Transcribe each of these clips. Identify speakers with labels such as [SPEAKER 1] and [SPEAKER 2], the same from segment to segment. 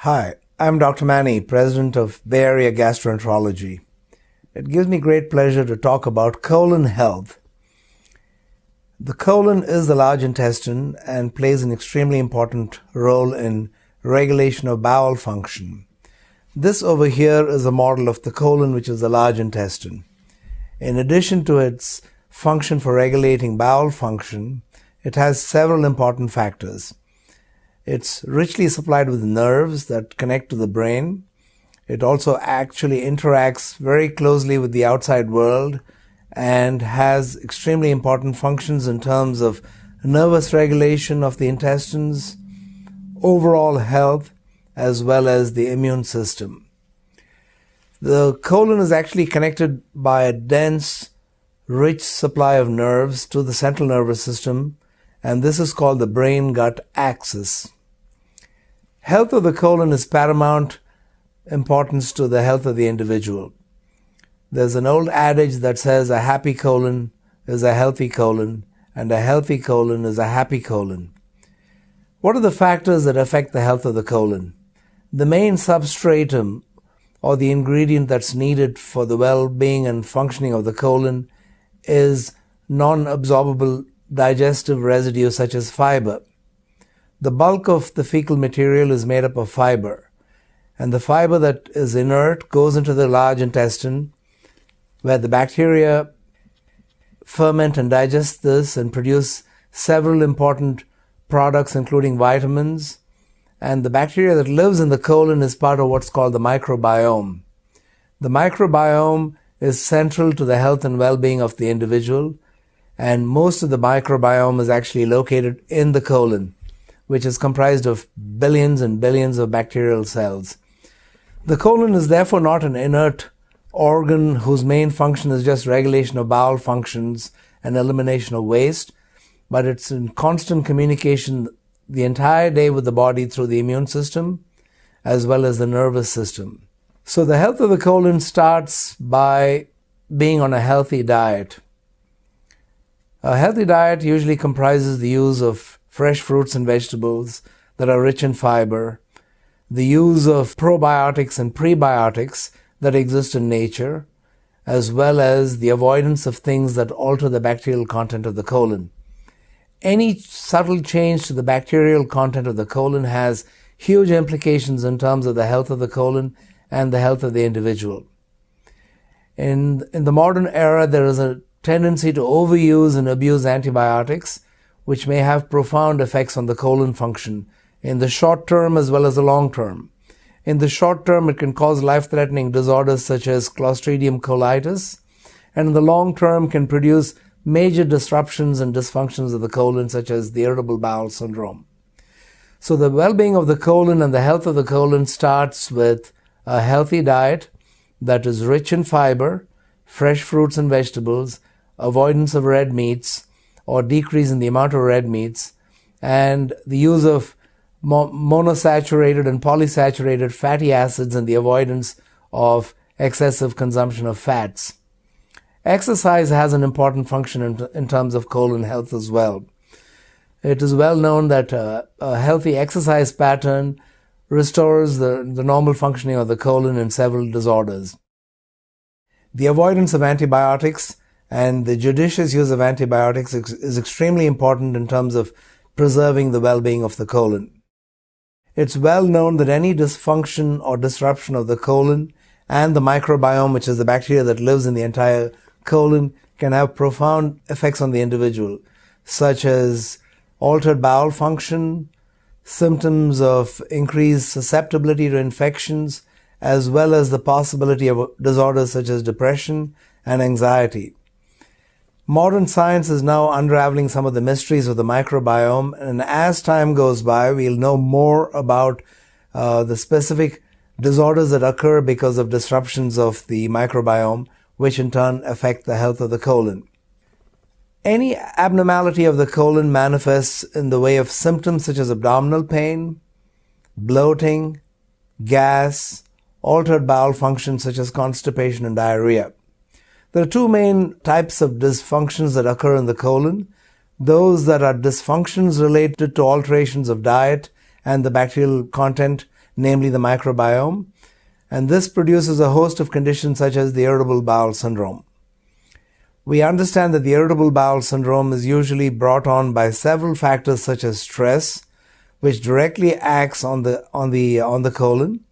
[SPEAKER 1] Hi, I'm Dr. Manny, President of Bay Area Gastroenterology. It gives me great pleasure to talk about colon health. The colon is the large intestine and plays an extremely important role in regulation of bowel function. This over here is a model of the colon, which is the large intestine. In addition to its function for regulating bowel function, it has several important factors. It's richly supplied with nerves that connect to the brain. It also actually interacts very closely with the outside world and has extremely important functions in terms of nervous regulation of the intestines, overall health, as well as the immune system. The colon is actually connected by a dense, rich supply of nerves to the central nervous system, and this is called the brain-gut axis. Health of the colon is paramount importance to the health of the individual. There's an old adage that says a happy colon is a healthy colon, and a healthy colon is a happy colon. What are the factors that affect the health of the colon? The main substratum, or the ingredient that's needed for the well-being and functioning of the colon, is non-absorbable digestive residue such as fiber. The bulk of the fecal material is made up of fiber, and the fiber that is inert goes into the large intestine, where the bacteria ferment and digest this and produce several important products, including vitamins. And the bacteria that lives in the colon is part of what's called the microbiome. The microbiome is central to the health and well-being of the individual, and most of the microbiome is actually located in the colon, which is comprised of billions and billions of bacterial cells. The colon is therefore not an inert organ whose main function is just regulation of bowel functions and elimination of waste, but it's in constant communication the entire day with the body through the immune system as well as the nervous system. So the health of the colon starts by being on a healthy diet. A healthy diet usually comprises the use of fresh fruits and vegetables that are rich in fiber, the use of probiotics and prebiotics that exist in nature, as well as the avoidance of things that alter the bacterial content of the colon. Any subtle change to the bacterial content of the colon has huge implications in terms of the health of the colon and the health of the individual. In the modern era, there is a tendency to overuse and abuse antibiotics, which may have profound effects on the colon function in the short term as well as the long term. In the short term, it can cause life-threatening disorders such as Clostridium colitis, and in the long term can produce major disruptions and dysfunctions of the colon, such as the irritable bowel syndrome. So the well-being of the colon and the health of the colon starts with a healthy diet that is rich in fiber, fresh fruits and vegetables, avoidance of red meats or decrease in the amount of red meats, and the use of monosaturated and polysaturated fatty acids and the avoidance of excessive consumption of fats. Exercise has an important function in terms of colon health as well. It is well known that a healthy exercise pattern restores the normal functioning of the colon in several disorders. The avoidance of antibiotics and the judicious use of antibiotics is extremely important in terms of preserving the well-being of the colon. It's well known that any dysfunction or disruption of the colon and the microbiome, which is the bacteria that lives in the entire colon, can have profound effects on the individual, such as altered bowel function, symptoms of increased susceptibility to infections, as well as the possibility of disorders such as depression and anxiety. Modern science is now unraveling some of the mysteries of the microbiome, and as time goes by, we'll know more about the specific disorders that occur because of disruptions of the microbiome, which in turn affect the health of the colon. Any abnormality of the colon manifests in the way of symptoms such as abdominal pain, bloating, gas, altered bowel function such as constipation and diarrhea. There are two main types of dysfunctions that occur in the colon. Those that are dysfunctions related to alterations of diet and the bacterial content, namely the microbiome, and this produces a host of conditions such as the irritable bowel syndrome. We understand that the irritable bowel syndrome is usually brought on by several factors such as stress, which directly acts on the colon,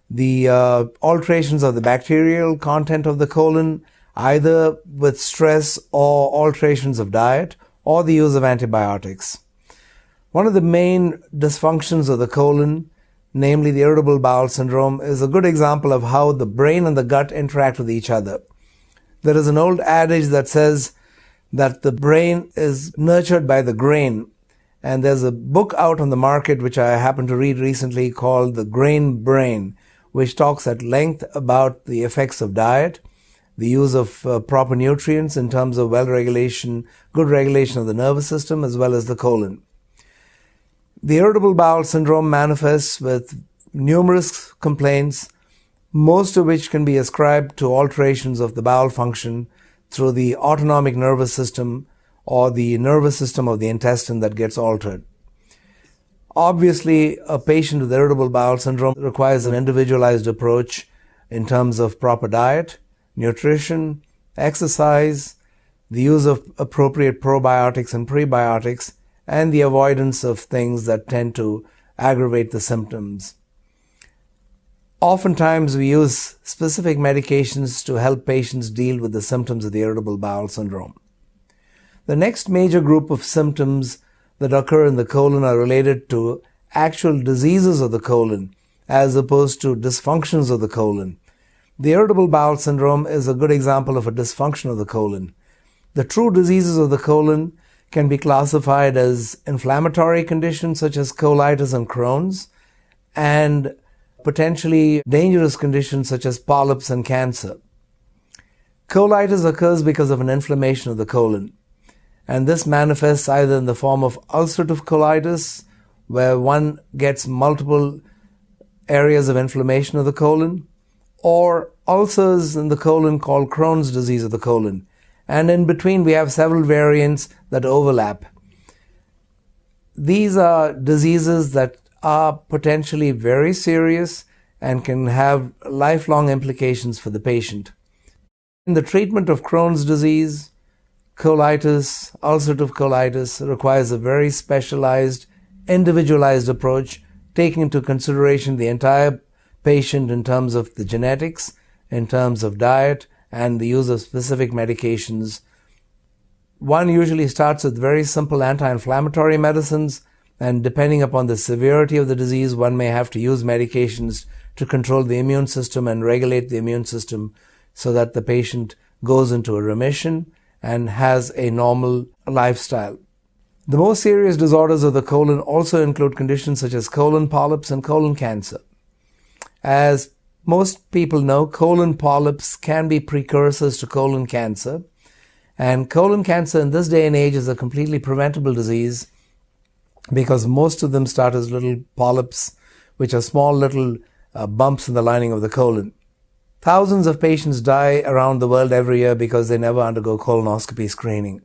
[SPEAKER 1] the alterations of the bacterial content of the colon, either with stress or alterations of diet, or the use of antibiotics. One of the main dysfunctions of the colon, namely the irritable bowel syndrome, is a good example of how the brain and the gut interact with each other. There is an old adage that says that the brain is nurtured by the grain, and there's a book out on the market which I happened to read recently called The Grain Brain, which talks at length about the effects of diet, the use of proper nutrients in terms of good regulation of the nervous system as well as the colon. The irritable bowel syndrome manifests with numerous complaints, most of which can be ascribed to alterations of the bowel function through the autonomic nervous system or the nervous system of the intestine that gets altered. Obviously, a patient with irritable bowel syndrome requires an individualized approach in terms of proper diet, nutrition, exercise, the use of appropriate probiotics and prebiotics, and the avoidance of things that tend to aggravate the symptoms. Oftentimes, we use specific medications to help patients deal with the symptoms of the irritable bowel syndrome. The next major group of symptoms that occur in the colon are related to actual diseases of the colon as opposed to dysfunctions of the colon. The irritable bowel syndrome is a good example of a dysfunction of the colon. The true diseases of the colon can be classified as inflammatory conditions such as colitis and Crohn's, and potentially dangerous conditions such as polyps and cancer. Colitis occurs because of an inflammation of the colon, and this manifests either in the form of ulcerative colitis, where one gets multiple areas of inflammation of the colon, or ulcers in the colon called Crohn's disease of the colon. And in between, we have several variants that overlap. These are diseases that are potentially very serious and can have lifelong implications for the patient. In the treatment of Crohn's disease, colitis, ulcerative colitis requires a very specialized, individualized approach, taking into consideration the entire patient in terms of the genetics, in terms of diet, and the use of specific medications. One usually starts with very simple anti-inflammatory medicines, and depending upon the severity of the disease, one may have to use medications to control the immune system and regulate the immune system so that the patient goes into a remission and has a normal lifestyle. The most serious disorders of the colon also include conditions such as colon polyps and colon cancer. As most people know, colon polyps can be precursors to colon cancer, and colon cancer in this day and age is a completely preventable disease because most of them start as little polyps, which are small little bumps in the lining of the colon. Thousands of patients die around the world every year because they never undergo colonoscopy screening.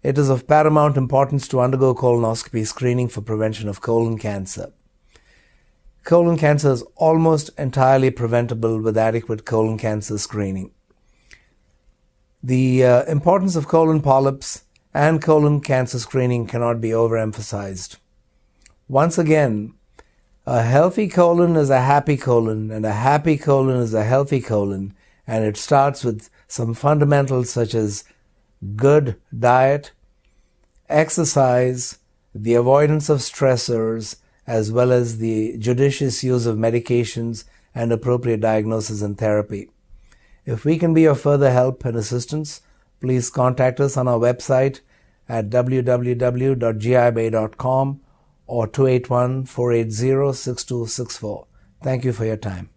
[SPEAKER 1] It is of paramount importance to undergo colonoscopy screening for prevention of colon cancer. Colon cancer is almost entirely preventable with adequate colon cancer screening. The importance of colon polyps and colon cancer screening cannot be overemphasized. Once again, a healthy colon is a happy colon, and a happy colon is a healthy colon, and it starts with some fundamentals such as good diet, exercise, the avoidance of stressors, as well as the judicious use of medications and appropriate diagnosis and therapy. If we can be of further help and assistance, please contact us on our website at www.gibay.com or 281-480-6264. Thank you for your time.